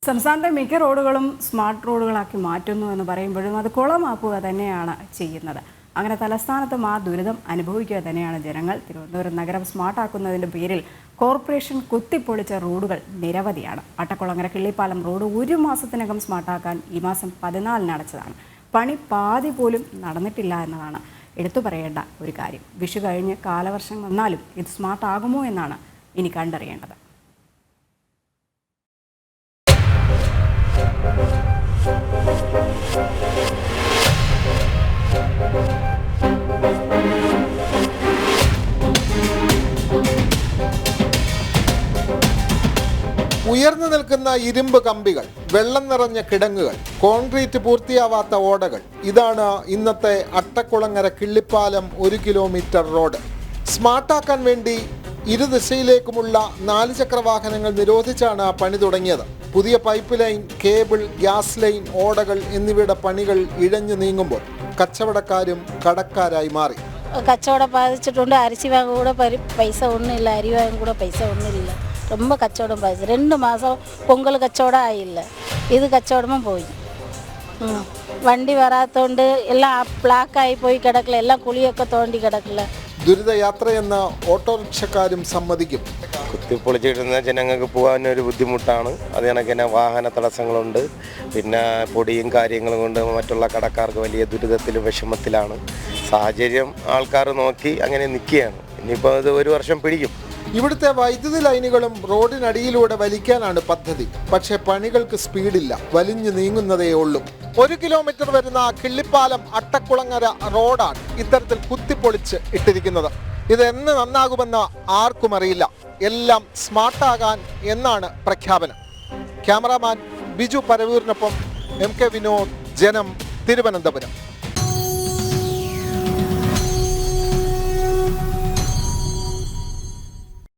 സംസ്ഥാനത്തെ മിക്ക റോഡുകളും സ്മാർട്ട് റോഡുകളാക്കി മാറ്റുന്നു എന്ന് പറയുമ്പോഴും അത് കുളമാക്കുക തന്നെയാണ് ചെയ്യുന്നത്. അങ്ങനെ തലസ്ഥാനത്തും ആ ദുരിതം അനുഭവിക്കുക തന്നെയാണ് ജനങ്ങൾ. തിരുവനന്തപുരം നഗരം സ്മാർട്ടാക്കുന്നതിൻ്റെ പേരിൽ കോർപ്പറേഷൻ കുത്തിപ്പൊളിച്ച റോഡുകൾ നിരവധിയാണ്. അട്ടക്കുളങ്ങര കിള്ളിപ്പാലം റോഡ് 1 മാസത്തിനകം സ്മാർട്ടാക്കാൻ ഈ മാസം 14-ന് അടച്ചതാണ്. പണി പാതി പോലും നടന്നിട്ടില്ല എന്നതാണ് എടുത്തു പറയേണ്ട ഒരു കാര്യം. വിഷു കഴിഞ്ഞ് കാലവർഷം വന്നാലും ഇത് സ്മാർട്ടാകുമോ എന്നാണ് ഇനി കണ്ടറിയേണ്ടത്. ഉയർന്നു നിൽക്കുന്ന ഇരുമ്പ് കമ്പികൾ, വെള്ളം നിറഞ്ഞ കിടങ്ങുകൾ, കോൺക്രീറ്റ് പൂർത്തിയാവാത്ത ഓടകൾ, ഇതാണ് ഇന്നത്തെ അട്ടക്കുളങ്ങര കിള്ളിപ്പാലം 1 കിലോമീറ്റർ റോഡ്. സ്മാർട്ടാക്കാൻ വേണ്ടി ഇരുദിശയിലേക്കുമുള്ള 4 ചക്ര വാഹനങ്ങൾ നിരോധിച്ചാണ് പണി തുടങ്ങിയത്. പുതിയ pipe line, cable, gas line, ഓടകൾ എന്നിവയുടെ പണികൾ ഇഴഞ്ഞു നീങ്ങുമ്പോൾ കച്ചവടക്കാരും കടക്കാരായി മാറി. കച്ചവടം ബാധിച്ചിട്ടുണ്ട്. അരിശി വാങ്ങാൻ കൂടെ പൈസ ഒന്നുമില്ല, അരി വാങ്ങാൻ കൂടെ പൈസ ഒന്നുമില്ല. ரொம்ப കച്ചവടം ബാധിച്ചു. 2 മാസം പൊങ്കൽ കച്ചവടം ആയില്ല. ഇത് കച്ചവടമും പോയി. വണ്ടി വരാത്തോണ്ട് എല്ലാം ബ്ലാക്കായി പോയി കിടക്കില്ല, എല്ലാം കുളിയൊക്കെ തോണ്ടി കിടക്കില്ല. ദുരിതയാത്രയെന്ന് ഓട്ടോറിക്ഷക്കാരും സമ്മതിക്കും. കുത്തിപ്പൊളിച്ചിടുന്ന ജനങ്ങൾക്ക് പോകാനൊരു ബുദ്ധിമുട്ടാണ്. അത് കണക്ക് തന്നെ വാഹന തടസ്സങ്ങളുണ്ട്. പിന്നെ പൊടിയും കാര്യങ്ങളും കൊണ്ട് മറ്റുള്ള കടക്കാർക്ക് വലിയ ദുരിതത്തിലും വിഷമത്തിലാണ്. സാഹചര്യം ആൾക്കാർ നോക്കി അങ്ങനെ നിൽക്കുകയാണ്. ഇനിയിപ്പോൾ അത് 1 വർഷം പിടിക്കും. ഇവിടുത്തെ വൈദ്യുതി ലൈനുകളും റോഡിനടിയിലൂടെ വലിക്കാനാണ് പദ്ധതി. പക്ഷേ പണികൾക്ക് സ്പീഡില്ല, വലിഞ്ഞു നീങ്ങുന്നതേ ഉള്ളൂ. 1 കിലോമീറ്റർ വരുന്ന കിള്ളിപ്പാലം അട്ടക്കുളങ്ങര റോഡാണ് ഇത്തരത്തിൽ കുത്തിപ്പൊളിച്ച് ഇട്ടിരിക്കുന്നത്. ഇതെന്ന് നന്നാകുമെന്ന് ആർക്കും അറിയില്ല. എല്ലാം സ്മാർട്ടാകാൻ എന്നാണ് പ്രഖ്യാപനം. ക്യാമറാമാൻ ബിജു പരവൂരിനൊപ്പം MK വിനോദ്, ജനം, തിരുവനന്തപുരം.